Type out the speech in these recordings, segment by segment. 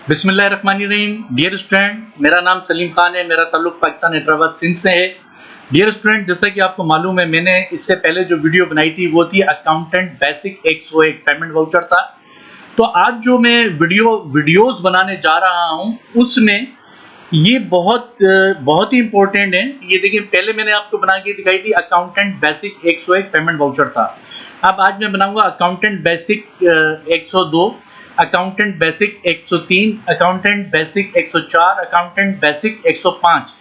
बिस्मिल्लाहिर्रहमानिर्रहीम। Dear student, मेरा नाम सलीम खान है। मेरा ताल्लुक पाकिस्तान हैदराबाद सिंध से है। डियर स्टूडेंट, जैसा कि आपको मालूम है, मैंने इससे पहले जो वीडियो बनाई थी वो थी अकाउंटेंट बेसिक 101 पेमेंट वाउचर था। तो आज जो मैं वीडियोस बनाने जा रहा हूं उसमें ये बहुत ही इंपॉर्टेंट है। ये देखिए, पहले मैंने आपको बना के दिखाई थी अकाउंटेंट बेसिक 101 पेमेंट वाउचर था। अब आज मैं बनाऊंगा accountant basic 102, accountant basic 103, accountant basic 104, accountant basic 105।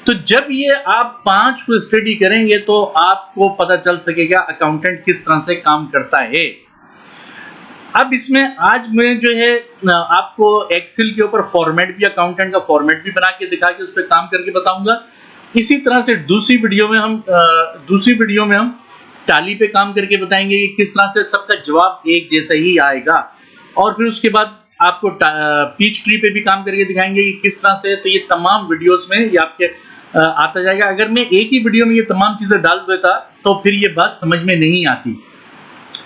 तो जब ये आप 5 को स्टडी करेंगे तो आपको पता चल सकेगा अकाउंटेंट किस तरह से काम करता है। अब इसमें आज मैं जो है आपको एक्सेल के ऊपर फॉर्मेट भी, अकाउंटेंट का फॉर्मेट भी बना के दिखा के उस पर काम करके बताऊंगा। इसी तरह से दूसरी वीडियो में हम टैली पे काम करके बताएंगे कि किस तरह से सबका जवाब एक जैसा ही आएगा। और फिर उसके बाद आपको पीच ट्री पे भी काम करके दिखाएंगे कि किस तरह से। तो ये तमाम वीडियोस में ये आपके आता जाएगा। अगर मैं एक ही वीडियो में ये तमाम चीजें डाल देता तो फिर ये बात समझ में नहीं आती।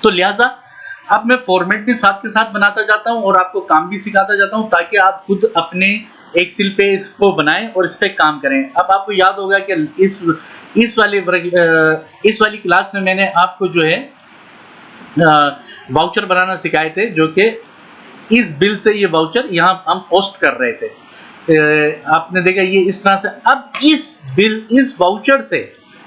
तो लिहाजा अब मैं फॉर्मेट भी साथ के साथ बनाता जाता हूं और आपको काम भी सिखाता जाता हूं ताकि आप खुद अपने एक्सेल पे इसको बनाएं और इस पे काम करें। अब आपको याद होगा कि इस वाली क्लास में मैंने आपको जो है वाउचर बनाना सिखाए थे, जो कि इस बिल से ये वाउचर यहां हम पोस्ट कर रहे थे। आपने देखा ये इस तरह से। अब इस वाउचर से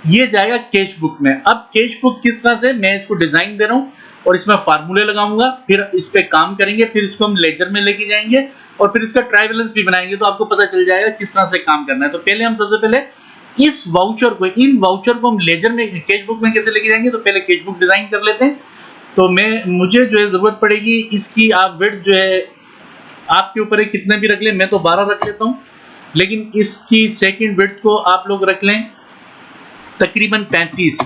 ये जाएगा कैश बुक में। अब कैश बुक किस तरह से, मैं इसको डिजाइन दे रहा हूं और इसमें फार्मूले लगाऊंगा, फिर इस पे काम करेंगे, फिर इसको हम लेजर में लेके जाएंगे और फिर इसका ट्रायल बैलेंस भी बनाएंगे। तो आपको पता चल जाएगा किस तरह से काम करना है। तो पहले हम सबसे पहले इन वाउचर को हम लेजर में, कैश बुक में कैसे लेके जाएंगे। तो पहले कैश बुक डिजाइन कर लेते हैं। तो मुझे जो है जरूरत पड़ेगी इसकी, आप विड्थ जो है आपके ऊपर है कितने भी रख लें, मैं तो 12 रख लेता हूं, लेकिन इसकी सेकंड विड्थ को आप लोग रख लें तकरीबन 35।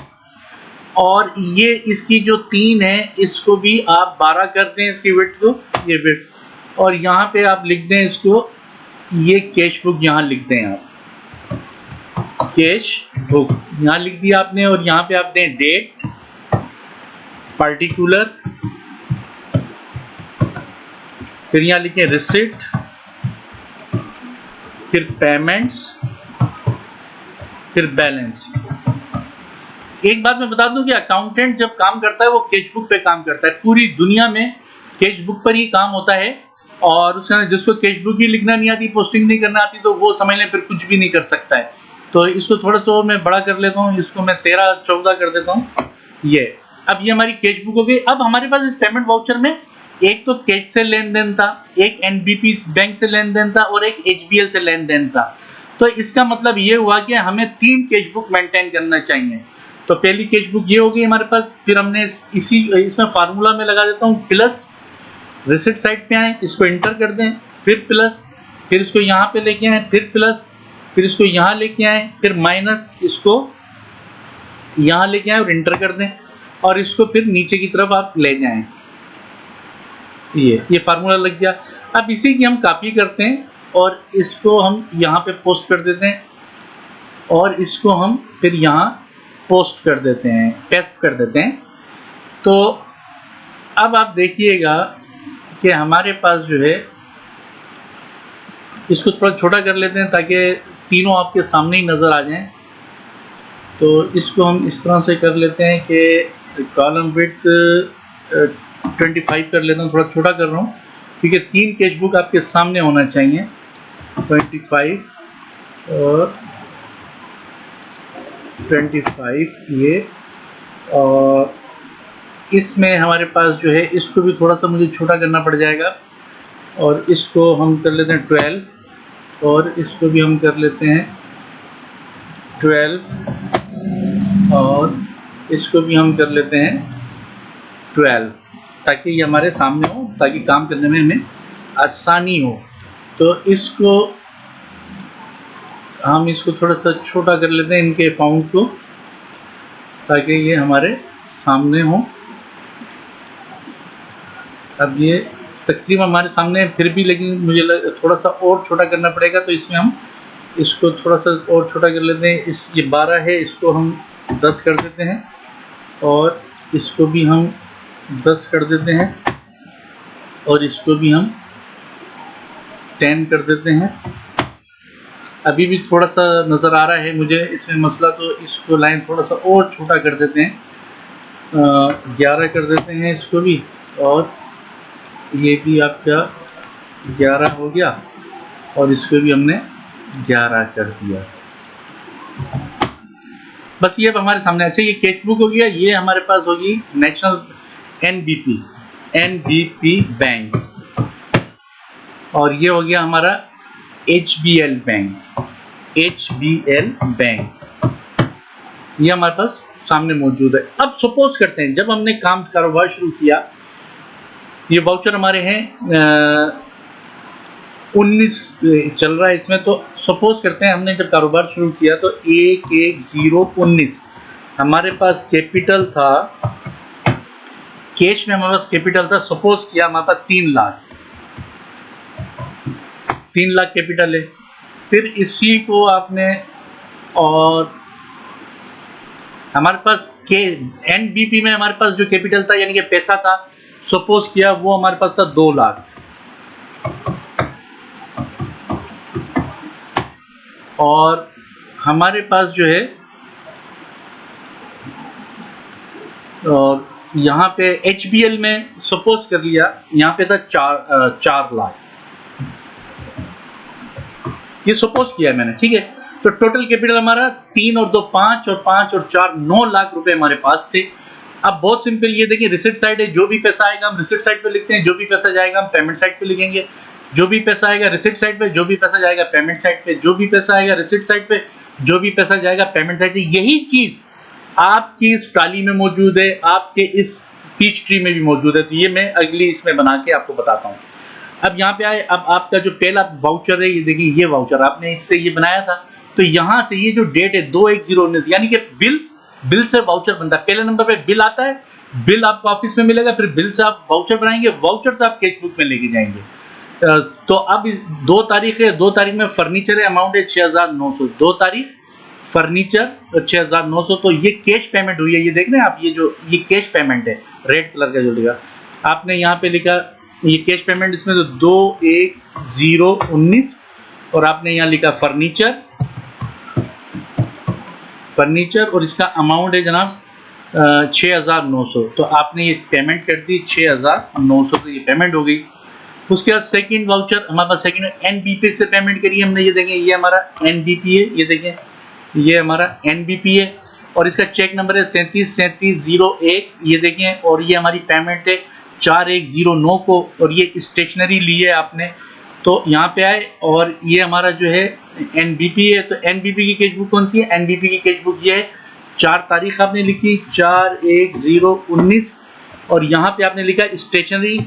और ये इसकी जो 3 है इसको भी आप 12 कर दें इसकी विड्थ को, ये विड्थ। और यहाँ पे आप लिख दें इसको, ये कैश बुक यहाँ लिख दें आप, कैश बुक यहाँ लिख दिया आपने। और यहाँ पे आप दें डेट, पार्टिकुलर, फिर यहाँ लिखें रिसिप्ट, फिर पेमेंट्स, फिर बैलेंस। एक बात मैं बता दूं कि अकाउंटेंट जब काम करता है वो कैश बुक पे काम करता है। पूरी दुनिया में कैश बुक पर ही काम होता है। और जिसको कैश बुक ही लिखना नहीं आती, पोस्टिंग नहीं करना आती, तो वो समझ लें फिर कुछ भी नहीं कर सकता है। तो इसको थोड़ा सा और मैं बड़ा कर लेता हूँ, इसको मैं 13-14 कर देता हूँ। अब ये हमारी कैश बुक हो गई। अब हमारे पास इस पेमेंट वाउचर में एक तो कैश से लेन देन था, एक एनबीपी बैंक से लेन देन था और एक एचबीएल से लेन देन था। तो इसका मतलब ये हुआ कि हमें 3 कैश बुक मेंटेन करना चाहिए। तो पहली कैश बुक ये हो गई हमारे पास। फिर हमने इसमें फार्मूला में लगा देता हूँ प्लस, रिसिप्ट साइड पे आए, इसको इंटर कर दें, फिर प्लस, फिर इसको यहाँ पे लेके आए, फिर प्लस, फिर इसको यहाँ लेके आए, फिर माइनस, इसको यहाँ लेके आए और इंटर कर दें, और इसको फिर नीचे की तरफ आप ले जाएं। ये फार्मूला लग गया। अब इसी की हम कॉपी करते हैं और इसको हम यहाँ पे पोस्ट कर देते हैं और इसको हम फिर यहाँ पोस्ट कर देते हैं, पेस्ट कर देते हैं। तो अब आप देखिएगा कि हमारे पास जो है, इसको थोड़ा छोटा कर लेते हैं ताकि तीनों आपके सामने ही नज़र आ जाएं। तो इसको हम इस तरह से कर लेते हैं कि कॉलम विड्थ 25 कर लेता हूँ, थोड़ा छोटा कर रहा हूँ क्योंकि 3 कैश बुक आपके सामने होना चाहिए। 25 और 25 ये, और इसमें हमारे पास जो है इसको भी थोड़ा सा मुझे छोटा करना पड़ जाएगा। और इसको हम कर लेते हैं 12 और इसको भी हम कर लेते हैं 12 और इसको भी हम कर लेते हैं 12, ताकि ये हमारे सामने हो, ताकि काम करने में हमें आसानी हो। तो हम इसको थोड़ा सा छोटा कर लेते हैं, इनके अकाउंट को, ताकि ये हमारे सामने हो। अब ये तकरीबन हमारे सामने है, फिर भी लेकिन मुझे थोड़ा सा और छोटा करना पड़ेगा। तो इसमें हम इसको थोड़ा सा और छोटा कर लेते हैं। ये 12 है, इसको हम 10 कर देते हैं और इसको भी हम 10 कर देते हैं और इसको भी हम 10 कर देते हैं। अभी भी थोड़ा सा नज़र आ रहा है मुझे इसमें मसला, तो इसको लाइन थोड़ा सा और छोटा कर देते हैं, 11 कर देते हैं इसको भी, और ये भी आपका 11 हो गया, और इसको भी हमने 11 कर दिया। बस ये अब हमारे सामने। अच्छा, ये कैश बुक हो गया, ये हमारे पास होगी नेशनल एनबीपी बैंक, और ये हो गया हमारा एचबीएल बैंक, ये हमारे पास सामने मौजूद है। अब सपोज करते हैं जब हमने कारोबार शुरू किया, ये वाउचर हमारे हैं 19 चल रहा है इसमें, तो सपोज करते हैं हमने जब कारोबार शुरू किया तो 11019 हमारे पास कैपिटल था, कैश में हमारे पास कैपिटल था, सपोज किया हमारे पास 3 लाख कैपिटल है। फिर इसी को आपने, और हमारे पास के एनबीपी में हमारे पास जो कैपिटल था यानी कि पैसा था, सपोज किया वो हमारे पास था 2 लाख, और हमारे पास जो है, और यहाँ पे एचबीएल में सपोज कर लिया यहाँ पे था 4 लाख, ये सपोज किया मैंने, ठीक है। तो टोटल कैपिटल हमारा 3 और 2 5 और 5 और 4 9 लाख रुपए हमारे पास थे। अब बहुत सिंपल, ये देखिए रिसिट साइड है, जो भी पैसा आएगा हम रिसिट साइड पे लिखते हैं, जो भी पैसा जाएगा हम पेमेंट साइड पे लिखेंगे, जो भी पैसा आएगा रिसिट साइड पे, जो भी पैसा जाएगा पेमेंट साइड पे, जो भी पैसा आएगा रिसिट साइड पे, जो भी पैसा जाएगा पेमेंट साइड पे। यही चीज आपकी इस ट्राली में मौजूद है, आपके इस पीच ट्री में भी मौजूद है। तो ये मैं अगली इसमें बना के आपको बताता हूँ। अब यहाँ पे आए, अब आपका जो पहला वाउचर है, ये देखिए ये वाउचर आपने इससे ये बनाया था, तो यहाँ से ये जो डेट है 2/1/19 यानी कि बिल से वाउचर बनता है। पहले नंबर पे बिल आता है, बिल आपको ऑफिस में मिलेगा, फिर बिल से आप वाउचर बनाएंगे, वाउचर से आप कैश बुक में लेके जाएंगे। तो अब 2 तारीख है, 2 तारीख में फर्नीचर है, अमाउंट है 6900, 2 तारीख फर्नीचर 6900, तो ये कैश पेमेंट हुई है। ये देख रहे हैं आप, ये कैश पेमेंट है, रेड कलर का जो लिखा आपने यहाँ पे लिखा, ये कैश पेमेंट, इसमें तो 2/1/19, और आपने यहाँ लिखा फर्नीचर, और इसका अमाउंट है जनाब 6900, तो आपने ये पेमेंट कर दी 6900, तो ये पेमेंट हो गई। उसके बाद सेकंड वाउचर हमारे पास, सेकंड एनबीपी से पेमेंट करी हमने, ये देखें ये हमारा एनबीपी है, ये देखें ये हमारा एनबीपी है, और इसका चेक नंबर है 373701, ये देखें, और ये हमारी पेमेंट है 4109 को, और ये स्टेशनरी ली है आपने। तो यहाँ पे आए, और ये हमारा जो है एनबीपी है, तो एनबीपी की कैश बुक कौन सी है, एनबीपी की कैश बुक ये है, 4 तारीख आपने लिखी 4/1/19, और यहाँ पे आपने लिखा स्टेशनरी,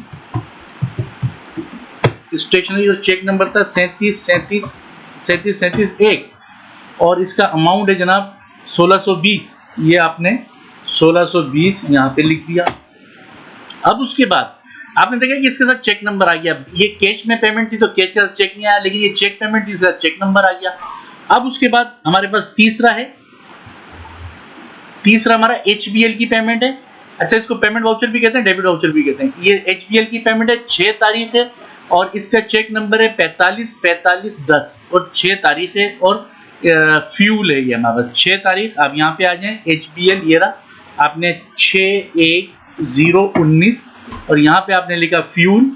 और चेक नंबर था 373731, और इसका अमाउंट है जनाब 1620, ये आपने 1620 यहाँ पे लिख दिया। अब उसके बाद आपने देखा कि इसके साथ चेक नंबर आ गया। ये कैश में पेमेंट थी तो कैश के साथ चेक नहीं आया, लेकिन ये चेक पेमेंट थी, इसके साथ चेक नंबर आ गया। अब उसके बाद हमारे पास तीसरा हमारा एचबीएल की पेमेंट है। अच्छा, इसको पेमेंट वाउचर भी कहते हैं, डेबिट वाउचर भी कहते हैं। ये एचबीएल की पेमेंट है, 6 तारीख है, और इसका चेक नंबर है 454510, और 6 तारीख है, और फ्यूल है ये हमारा 6 तारीख। आप यहाँ पे आ जाएं, एचबीएल ये रहा, आपने 6/1/19, और यहाँ पे आपने लिखा फ्यूल,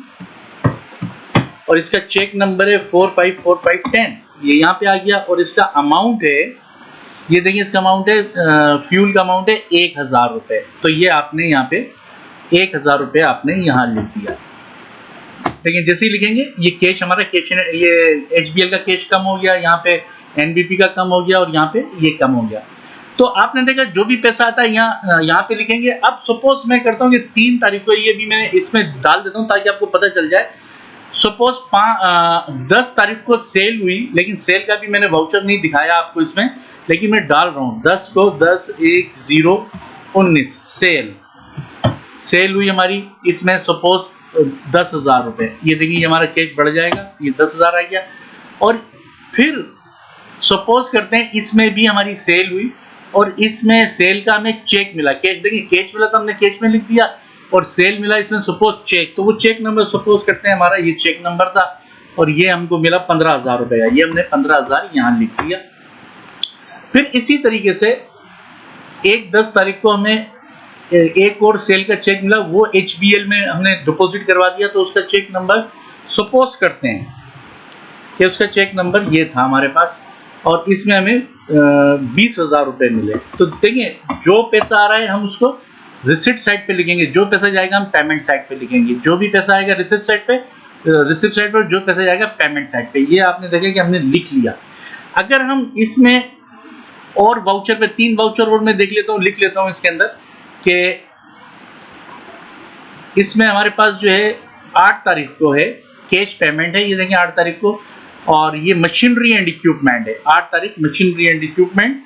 और इसका चेक नंबर है 454510, ये यहाँ पे आ गया, और इसका अमाउंट है, ये देखिए इसका अमाउंट है, फ्यूल का अमाउंट है 1000 रुपए। तो ये आपने यहाँ पे 1000 रुपए आपने यहाँ लिख दिया। लेकिन जैसे ही लिखेंगे ये कैश हमारा कैश, ये एचबीएल का कैश कम हो गया, यहाँ पे एनबीपी का कम हो गया, और यहाँ पे ये कम हो गया। तो आपने देखा जो भी पैसा आता है यहाँ पे लिखेंगे। अब सपोज मैं करता हूँ कि 3 तारीख को, ये भी मैं इसमें डाल देता हूँ ताकि आपको पता चल जाए। सपोज 10 तारीख को सेल हुई, लेकिन सेल का भी मैंने वाउचर नहीं दिखाया आपको इसमें, लेकिन मैं डाल रहा हूँ 10 को, 10/1/19 सेल हुई हमारी, इसमें सपोज 10,000 रुपए। ये देखिए ये हमारा कैश बढ़ जाएगा, ये 10,000 आ गया। और फिर सपोज करते हैं इसमें भी हमारी सेल हुई, और इसमें सेल का हमें चेक मिला, कैश देखिए कैश मिला तो हमने कैश में लिख दिया, और सेल मिला इसमें सपोज चेक, तो वो चेक नंबर सपोज करते हैं हमारा ये चेक नंबर था और ये हमको मिला 15,000 रुपए का, ये हमने 15,000 यहाँ लिख दिया। फिर इसी तरीके से 10 तारीख को हमें एक और सेल का चेक मिला, वो HBL में हमने डिपॉजिट करवा दिया, तो उसका चेक नंबर सपोज करते हैं कि उसका चेक नंबर ये था हमारे पास, और इसमें हमें 20,000 रुपए मिले। तो देखिए जो पैसा आ रहा है हम उसको रिसिप्ट साइड पे लिखेंगे, जो पैसा जाएगा हम पेमेंट साइड पे लिखेंगे, जो भी पैसा आएगा रिसिप्ट साइड पे, जो पैसा जाएगा पेमेंट साइड पे। ये आपने देखा कि हमने लिख लिया। अगर हम इसमें और वाउचर पे 3 वाउचर और मैं देख लेता हूँ, लिख लेता हूँ इसके अंदर कि इसमें हमारे पास जो है 8 तारीख को है कैश पेमेंट है, ये देखें 8 तारीख को, और ये मशीनरी एंड इक्विपमेंट है 8 तारीख मशीनरी एंड इक्विपमेंट।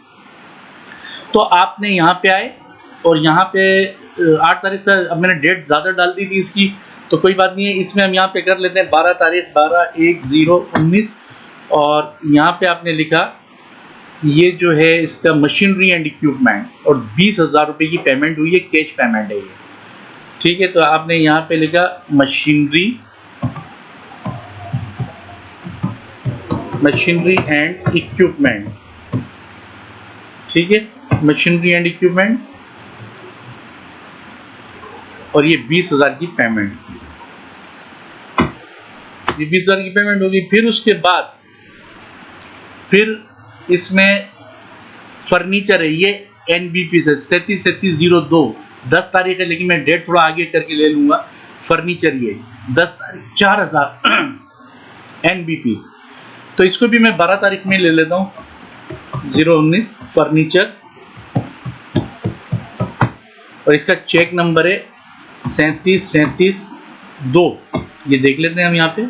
तो आपने यहाँ पे आए और यहाँ पे 8 तारीख का, अब मैंने डेट ज़्यादा डाल दी थी इसकी, तो कोई बात नहीं है, इसमें हम यहाँ पे कर लेते हैं 12 तारीख 12/1/019, और यहाँ पे आपने लिखा ये जो है इसका मशीनरी एंड इक्विपमेंट, और 20,000 रुपये की पेमेंट हुई है, कैश पेमेंट है ये, ठीक है। तो आपने यहाँ पे लिखा मशीनरी एंड इक्विपमेंट, ठीक है, मशीनरी एंड इक्विपमेंट, और ये 20,000 की पेमेंट, ये 20,000 की पेमेंट होगी। फिर उसके बाद फिर इसमें फर्नीचर है, ये NBP से 37/37/02 10 तारीख है, लेकिन मैं डेट थोड़ा आगे करके ले लूंगा। फर्नीचर ये 10 तारीख 4,000 NBP, तो इसको भी मैं 12 तारीख में ले लेता हूँ 019 फर्नीचर, और इसका चेक नंबर है 37/37/2, ये देख लेते हैं हम यहाँ पे,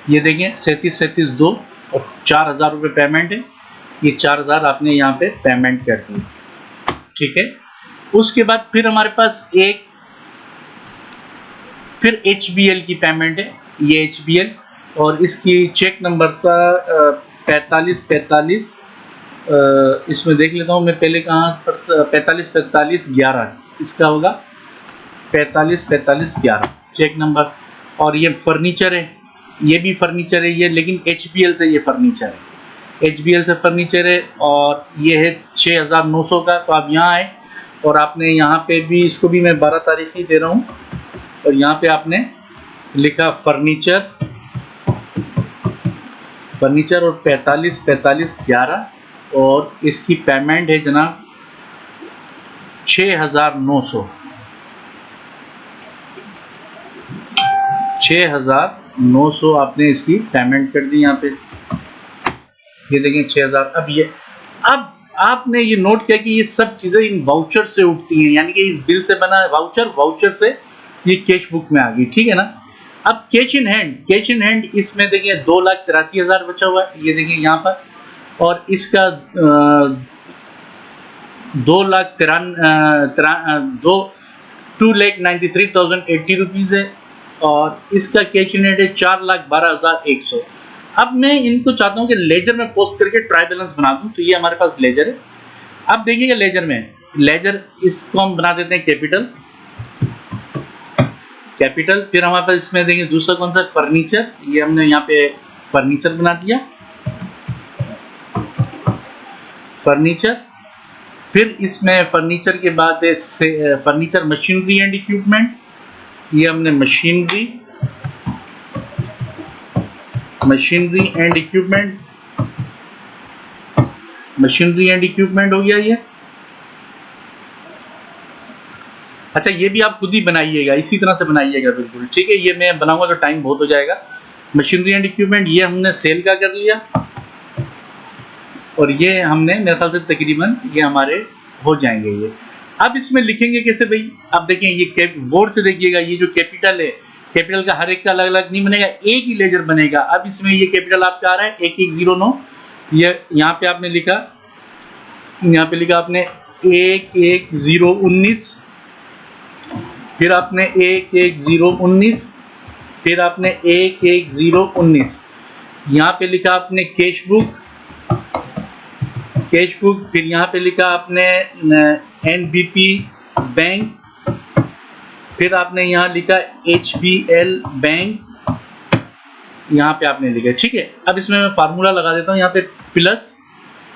ये देखें 37/37/2, और 4,000 रुपये पेमेंट है, ये 4,000 आपने यहाँ पे पेमेंट कर दी, ठीक है। उसके बाद फिर हमारे पास फिर HBL की पेमेंट है, ये HBL, और इसकी चेक नंबर था 45/45, इसमें देख लेता हूँ मैं पहले कहाँ पर, 45/45/11 इसका होगा, 45/45/11 चेक नंबर। और ये फर्नीचर है, ये भी फर्नीचर है ये, लेकिन HBL से ये फर्नीचर है, HBL से फर्नीचर है, और ये है 6,900 का। तो आप यहाँ आए और आपने यहाँ पे भी, इसको भी मैं 12 तारीख ही दे रहा हूँ, और यहाँ पे आपने लिखा फर्नीचर और 45/45/11, और इसकी पेमेंट है जनाब 6,900, 6,900 आपने इसकी पेमेंट कर दी यहाँ पे, ये देखें 6,000। अब आपने ये नोट किया कि ये सब चीजें इन वाउचर से उठती हैं, यानी कि इस बिल से बना वाउचर से ये कैश बुक में आ गई, ठीक है ना। अब कैश इन हैंड इसमें देखिए 2,83,000 बचा हुआ है, ये देखिए यहाँ पर, और इसका 2,93,080 रुपीज़ है, और इसका कैश इन हैंड है 4,12,100। अब मैं इनको चाहता हूँ कि लेजर में पोस्ट करके ट्राई बैलेंस बना दूँ, तो ये हमारे पास लेजर है। अब देखिएगा लेजर इसको हम बना देते हैं कैपिटल। फिर हमारे पास इसमें देखिए दूसरा कौन सा, फर्नीचर, ये हमने यहाँ पे फर्नीचर बना दिया, फर्नीचर। फिर इसमें फर्नीचर के बाद है फर्नीचर मशीनरी एंड इक्विपमेंट, ये हमने मशीनरी एंड इक्विपमेंट हो गया ये। अच्छा, ये भी आप खुद ही बनाइएगा, इसी तरह से बनाइएगा बिल्कुल, ठीक है। ये मैं बनाऊंगा तो टाइम बहुत हो जाएगा। मशीनरी एंड इक्विपमेंट ये हमने सेल का कर लिया, और ये हमने मेरे ख्याल से तकरीबन ये हमारे हो जाएंगे ये। अब इसमें लिखेंगे कैसे भाई, अब देखें ये बोर्ड से देखिएगा, ये जो कैपिटल है, कैपिटल का हर एक का अलग अलग नहीं बनेगा, एक ही लेजर बनेगा। अब इसमें ये कैपिटल आपका आ रहा है 1109, ये यहाँ पे आपने लिखा, आपने 11019, फिर आपने 11019, फिर आपने 11019, यहाँ पे लिखा आपने कैश बुक, फिर यहाँ पे लिखा आपने NBP बैंक, फिर आपने यहाँ लिखा HBL बैंक, यहाँ पे आपने लिखा है, ठीक है। अब इसमें मैं फार्मूला लगा देता हूँ यहाँ पे प्लस,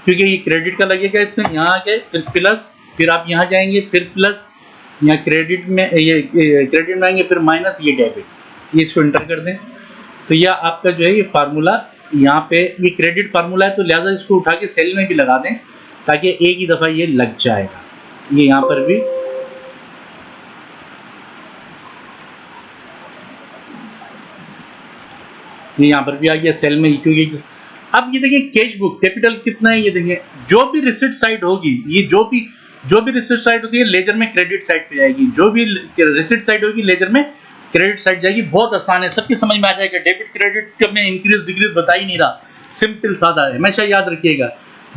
क्योंकि ये क्रेडिट का लगेगा इसमें, यहाँ आ गए फिर प्लस, फिर आप यहाँ जाएंगे फिर प्लस, यहाँ क्रेडिट में ये क्रेडिट में आएंगे फिर माइनस, ये डेबिट, ये इसको एंटर कर दें। तो यह आपका जो है ये फार्मूला यहाँ पे ये क्रेडिट फार्मूला है, तो लिहाजा इसको उठा के सेल में भी लगा दें ताकि एक ही दफ़ा ये लग जाएगा। ये यहाँ पर भी ये यहाँ पर भी आ गया सेल में, क्योंकि अब ये देखिए कैश बुक कैपिटल कितना है, ये देखिए जो भी रिसिप्ट साइड होगी, ये जो भी रिसिप्ट साइड होती है लेजर में क्रेडिट साइड पे जाएगी, जो भी रिसिप्ट साइड होगी लेजर में क्रेडिट साइड जाएगी। बहुत आसान है, सबके समझ में आ जाएगा। डेबिट क्रेडिट में इंक्रीज डिक्रीज बता ही नहीं रहा, सिंपल सादा है, हमेशा याद रखिएगा।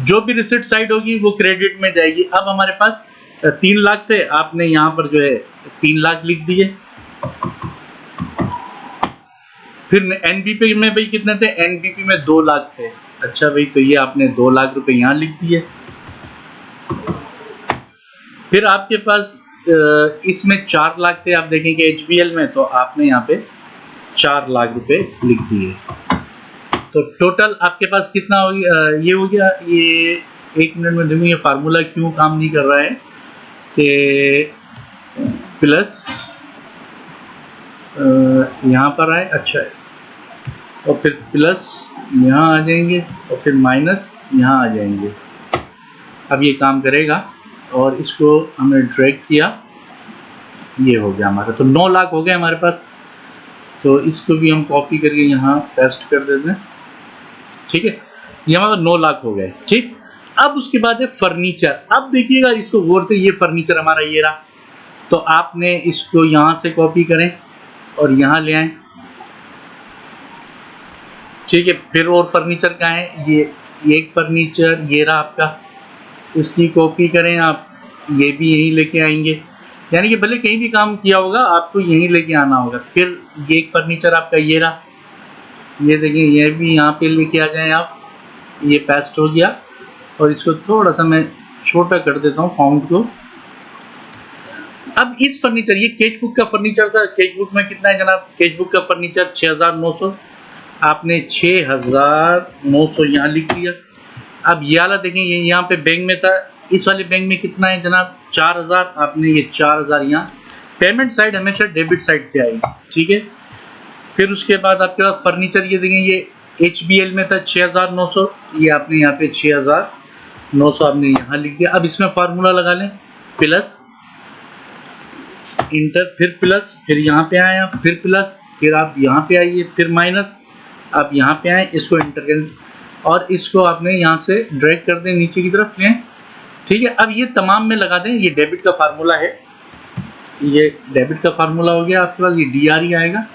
जो भी रिसिप्ट साइड होगी वो क्रेडिट में जाएगी। अब हमारे पास 3 लाख थे, आपने यहाँ पर जो है 3 लाख लिख दिए। फिर एनबीपी में भाई कितने थे, एनबीपी में 2 लाख थे। अच्छा भाई, तो ये आपने 2 लाख रुपए यहाँ लिख दिए। फिर आपके पास इसमें 4 लाख थे, आप देखेंगे एचबीएल में, तो आपने यहाँ पे 4 लाख रुपए लिख दिए। तो टोटल आपके पास कितना हो गया, ये हो गया। ये 1 मिनट में देखूँ ये फार्मूला क्यों काम नहीं कर रहा है, कि प्लस यहाँ पर आए, अच्छा है, और फिर प्लस यहाँ आ जाएंगे और फिर माइनस यहाँ आ जाएंगे। अब ये काम करेगा और इसको हमने ड्रैग किया, ये हो गया हमारा। तो 9 लाख हो गए हमारे पास। तो इसको भी हम कॉपी करके यहाँ पेस्ट कर देते हैं, ठीक है। ये हमारा 9 लाख हो गए, ठीक। अब उसके बाद है फर्नीचर। अब देखिएगा इसको गौर से, ये फर्नीचर हमारा ये रहा। तो आपने इसको यहाँ से कॉपी करें और यहाँ ले आए, ठीक है। फिर और फर्नीचर का है, ये एक फर्नीचर ये रहा आपका, इसकी कॉपी करें आप, ये भी यहीं लेके आएंगे। यानी कि भले कहीं भी काम किया होगा आपको यहीं लेके आना होगा। फिर ये एक फर्नीचर आपका ये रहा, ये देखिए, ये भी यहाँ पे लेके आ जाएं आप। ये पेस्ट हो गया और इसको थोड़ा सा मैं छोटा कर देता हूँ फाउंट को। अब इस फर्नीचर, ये कैश बुक का फर्नीचर था। कैश बुक में कितना है जनाब, कैश बुक का फर्नीचर 6900, आपने 6900 यहाँ लिख दिया। अब ये वाला देखें, ये यहाँ पे बैंक में था, इस वाले बैंक में कितना है जनाब 4000, आपने ये 4000 यहाँ। पेमेंट साइड हमेशा डेबिट साइड पे आएगी, ठीक है। फिर उसके बाद आपके पास फर्नीचर ये देखें, ये HBL में था 6900, ये आपने यहाँ पे 6900 आपने यहाँ लिख दिया। अब इसमें फार्मूला लगा लें, प्लस इंटर, फिर प्लस, फिर यहाँ पे आए आप, फिर प्लस, फिर आप यहाँ पे आइए, फिर माइनस, आप यहाँ पे आए, इसको इंटर करें और इसको आपने यहाँ से ड्रैग कर दें नीचे की तरफ लें, ठीक है। अब ये तमाम में लगा दें, ये डेबिट का फार्मूला है, ये डेबिट का फार्मूला हो गया आपके पास, ये DRE आएगा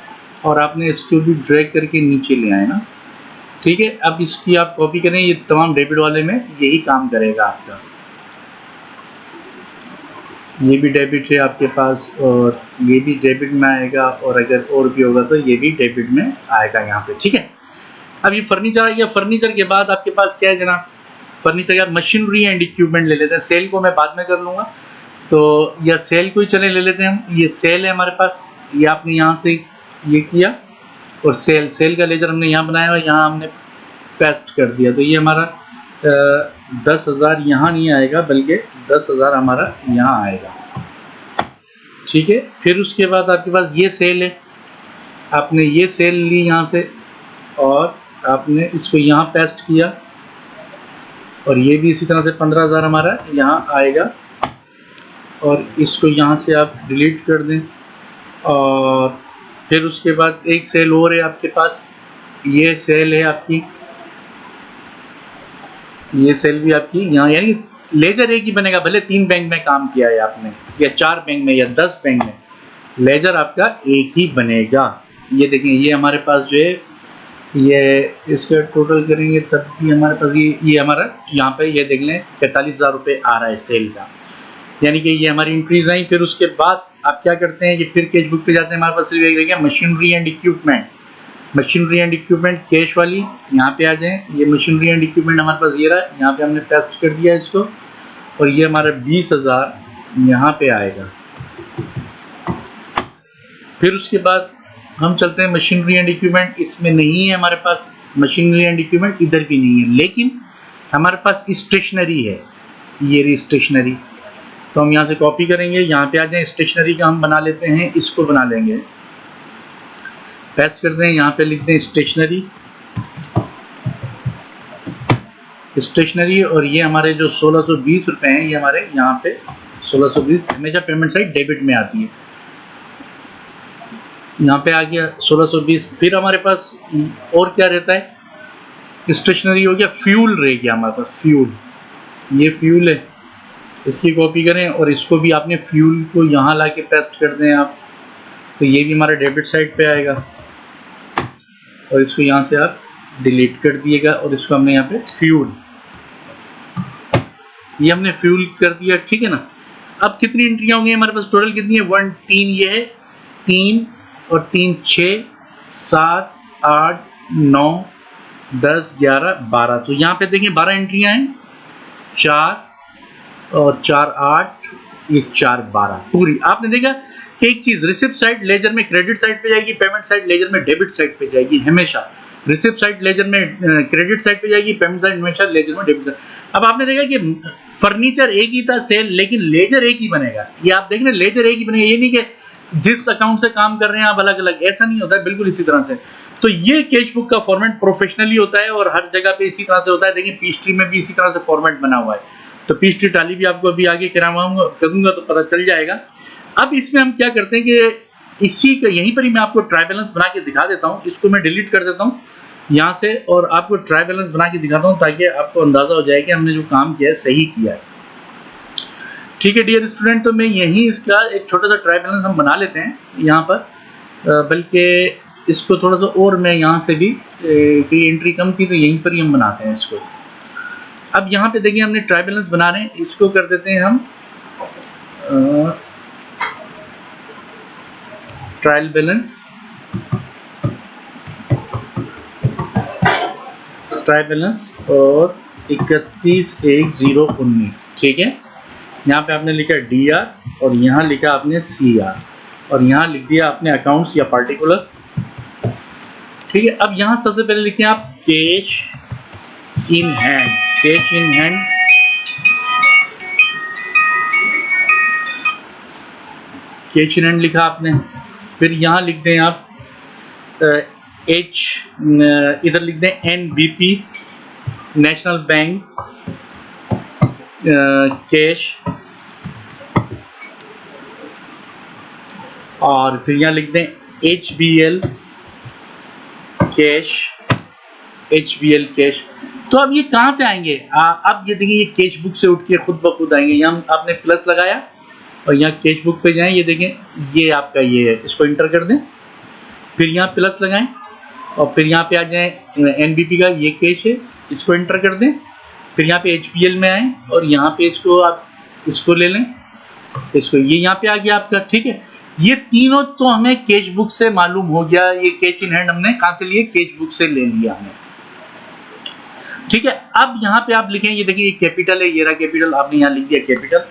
और आपने इसको भी ड्रैग करके नीचे ले आए ना, ठीक है। अब इसकी आप कॉपी करें, ये तमाम डेबिट वाले में यही काम करेगा आपका। ये भी डेबिट है आपके पास और ये भी डेबिट में आएगा, और अगर और भी होगा तो ये भी डेबिट में आएगा यहाँ पे, ठीक है। अब ये फर्नीचर आ गया। फर्नीचर के बाद आपके पास क्या है जनाब, फर्नीचर के बाद मशीनरी एंड इक्विपमेंट ले लेते हैं। सेल को मैं बाद में कर लूँगा, तो या सेल को ही चले ले लेते हैं हम। ये सेल है हमारे पास, ये आपने यहाँ से ये किया और सेल का लेजर हमने यहाँ बनाया और यहाँ हमने पेस्ट कर दिया। तो ये हमारा 10,000 यहाँ नहीं आएगा, बल्कि 10,000 हमारा यहाँ आएगा, ठीक है। फिर उसके बाद आपके पास ये सेल है, आपने ये सेल ली यहाँ से और आपने इसको यहाँ पेस्ट किया और ये भी इसी तरह से 15,000 हमारा यहाँ आएगा और इसको यहाँ से आप डिलीट कर दें। और फिर उसके बाद एक सेल और है आपके पास, ये सेल है आपकी, ये सेल भी आपकी यहाँ, यानी लेजर एक ही बनेगा, भले 3 बैंक में काम किया है आपने या 4 बैंक में या 10 बैंक में, लेजर आपका एक ही बनेगा। ये देखें, ये हमारे पास जो है, ये इसका टोटल करेंगे तब भी हमारे पास ये हमारा यहाँ पे ये देख लें 45,000 रुपये आ रहा है सेल का, यानी कि ये हमारी इंक्रीज आई। फिर उसके बाद आप क्या करते हैं कि फिर कैश बुक पे जाते हैं, हमारे पास सिर्फ एक रहेगा machinery and equipment. Machinery and equipment cash वाली यहाँ पे आ जाएं। ये मशीनरी एंड इक्विपमेंट हमारे पास ये रहा, यहाँ पे हमने पेस्ट कर दिया इसको और ये हमारा 20,000 यहाँ पे आएगा। फिर उसके बाद हम चलते हैं मशीनरी एंड इक्विपमेंट, इसमें नहीं है हमारे पास मशीनरी एंड इक्विपमेंट, इधर भी नहीं है, लेकिन हमारे पास स्टेशनरी है, ये रही स्टेशनरी। तो हम यहाँ से कॉपी करेंगे, यहाँ पे आ जाए, स्टेशनरी का हम बना लेते हैं, इसको बना लेंगे, पेस्ट कर दें, यहाँ पे लिख दें स्टेशनरी, स्टेशनरी, और ये हमारे जो 1620 रुपए हैं, ये हमारे यहाँ पे 1620 हमेशा पेमेंट साइड डेबिट में आती है, यहाँ पे आ गया 1620। फिर हमारे पास और क्या रहता है, स्टेशनरी हो गया, फ्यूल रह गया हमारे पास, फ्यूल, ये फ्यूल है, इसकी कॉपी करें और इसको भी आपने फ्यूल को यहाँ ला के पेस्ट कर दें आप, तो ये भी हमारे डेबिट साइड पे आएगा, और इसको यहाँ से आप डिलीट कर दिएगा, और इसको हमने यहाँ पे फ्यूल, ये हमने फ्यूल कर दिया, ठीक है ना। अब कितनी एंट्रियाँ होंगी हमारे पास, टोटल कितनी है, 1 3, ये है 3 और 3 6 7 8 9 10 11 12, तो यहाँ पे देखिए 12 एंट्रियाँ हैं, 4 और 4 8, ये 4 12 पूरी। आपने देखा कि एक चीज, रिसिप्ट साइड लेजर में क्रेडिट साइड पे जाएगी, पेमेंट साइड लेजर में डेबिट साइड पे जाएगी, हमेशा रिसिप्ट साइड लेजर में क्रेडिट साइड पे जाएगी, पेमेंट साइड हमेशा लेजर में डेबिट साइड। अब आपने देखा कि फर्नीचर एक ही था सेल, लेकिन लेजर एक ही बनेगा, ये आप देख रहे हैं, लेजर एक ही बनेगा, ये नहीं कि जिस अकाउंट से काम कर रहे हैं आप अलग अलग, ऐसा नहीं होता है, बिल्कुल इसी तरह से। तो ये कैश बुक का फॉर्मेट प्रोफेशनली होता है और हर जगह पे इसी तरह से होता है। देखिए पीस्ट्री में भी इसी तरह से फॉर्मेट बना हुआ है, तो पीस्ट्री टाली भी आपको अभी आगे करूंगा तो पता चल जाएगा। अब इसमें हम क्या करते हैं कि इसी का यहीं पर ही मैं आपको ट्राई बैलेंस बना के दिखा देता हूँ, इसको मैं डिलीट कर देता हूँ यहाँ से, और आपको ट्राई बैलेंस बना के दिखाता हूँ ताकि आपको अंदाजा हो जाए कि हमने जो काम किया है सही किया है। ठीक है डियर स्टूडेंट, तो मैं यहीं इसका एक छोटा सा ट्राई बैलेंस हम बना लेते हैं यहाँ पर, बल्कि इसको थोड़ा सा और मैं यहाँ से भी कि एंट्री कम थी तो यहीं पर ही हम बनाते हैं इसको। अब यहाँ पे देखिए हमने ट्राई बैलेंस बना रहे हैं, इसको कर देते हैं हम ट्रायल बैलेंस, ट्राई बैलेंस और 311019, ठीक है। यहाँ पे आपने लिखा DR और यहाँ लिखा आपने CR और यहाँ लिख दिया आपने अकाउंट्स या पार्टिकुलर, ठीक है। अब यहाँ सबसे पहले लिखें आप cash in hand, cash in hand, cash in hand लिखा आपने। फिर यहाँ लिख दें आप इधर लिख दें NBP, नेशनल बैंक कैश, और फिर यहाँ लिख दें HBL कैश, HBL कैश। तो अब ये कहाँ से आएंगे, अब ये देखिए ये कैश बुक से उठ के खुद ब खुद आएंगे। यहाँ आपने प्लस लगाया और यहाँ कैश बुक पे जाएं, ये देखें ये आपका ये है, इसको इंटर कर दें, फिर यहाँ प्लस लगाएं और फिर यहाँ पे आ जाएं NBP का ये कैश है, इसको इंटर कर दें, फिर यहाँ पे HBL में आए और यहाँ पे इसको आप इसको ले लें, इसको ये यहाँ पे आ गया आपका, ठीक है। ये तीनों तो हमें कैश बुक से मालूम हो गया, ये कैश इन हैंड हमने कहाँ से लिए, कैश बुक से ले लिया हमने, ठीक है। अब यहाँ पे आप लिखें, ये देखिए ये कैपिटल है, ये रहा कैपिटल, आपने यहाँ लिख दिया कैपिटल।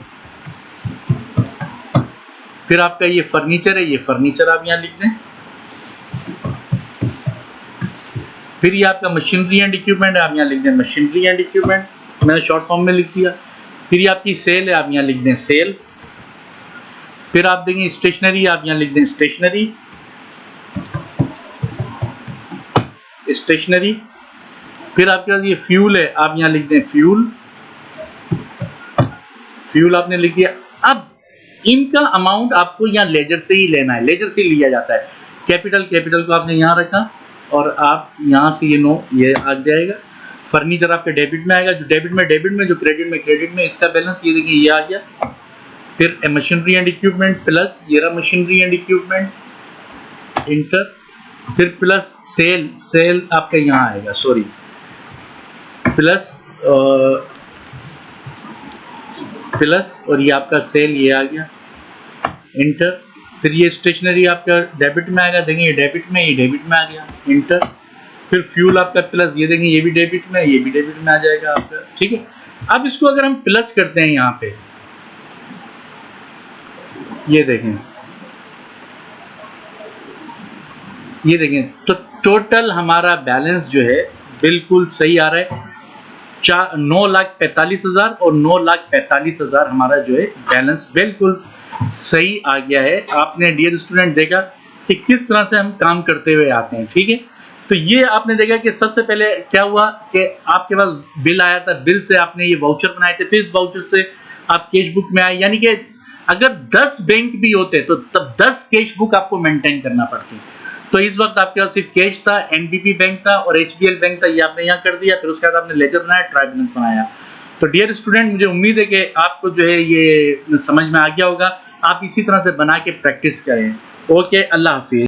फिर आपका ये फर्नीचर है, ये फर्नीचर आप यहाँ लिख दें। फिर ये आपका मशीनरी एंड इक्विपमेंट है, आप यहाँ लिख दें मशीनरी एंड इक्विपमेंट, मैंने शॉर्ट फॉर्म में लिख दिया। फिर ये आपकी सेल है, आप यहाँ लिख दें सेल। फिर आप देंगे स्टेशनरी, आप यहाँ लिख दें स्टेशनरी, स्टेशनरी। फिर आपके पास ये फ्यूल है, आप यहाँ लिख दें फ्यूल, फ्यूल आपने लिख दिया। अब इनका अमाउंट आपको यहाँ लेजर से ही लेना है, लेजर से लिया जाता है। कैपिटल, कैपिटल को आपने यहाँ रखा और आप यहाँ से ये ये आ जाएगा। फर्नीचर आपके डेबिट में आएगा, जो डेबिट में, जो क्रेडिट में, इसका बैलेंस ये देखिए ये आ गया। फिर मशीनरी एंड इक्विपमेंट प्लस, ये रहा मशीनरी एंड इक्विपमेंट, इंटर। फिर प्लस सेल, सेल आपका यहाँ आएगा, सॉरी प्लस प्लस, और ये आपका सेल ये आ गया, इंटर। फिर ये स्टेशनरी आपका डेबिट में आएगा, देखेंगे ये डेबिट में, ये डेबिट में आ गया, इंटर। फिर फ्यूल आपका प्लस, ये देखेंगे ये भी डेबिट में, ये भी डेबिट में आ जाएगा आपका, ठीक है। अब इसको अगर हम प्लस करते हैं यहाँ पे, ये देखें ये देखें तो टोटल हमारा बैलेंस जो है बिल्कुल सही आ रहा है, 9,45,000 और 9,45,000 हमारा जो है बैलेंस बिल्कुल सही आ गया है। आपने डियर स्टूडेंट देखा कि किस तरह से हम काम करते हुए आते हैं, ठीक है। तो ये आपने देखा कि सबसे पहले क्या हुआ कि आपके पास बिल आया था, बिल से आपने ये वाउचर बनाए थे, फिर इस वाउचर से आप कैश बुक में आए, यानी कि अगर 10 बैंक भी होते तो तब 10 कैश बुक आपको मेंटेन करना पड़ती। तो इस वक्त आपके पास सिर्फ कैश था, एनडीपी बैंक था और एचबीएल बैंक था, ये आपने यहाँ कर दिया। फिर उसके बाद आपने लेजर बनाया, ट्रायल बैलेंस बनाया। तो डियर स्टूडेंट, मुझे उम्मीद है कि आपको जो है ये समझ में आ गया होगा। आप इसी तरह से बना के प्रैक्टिस करें। ओके, अल्लाह हाफिज।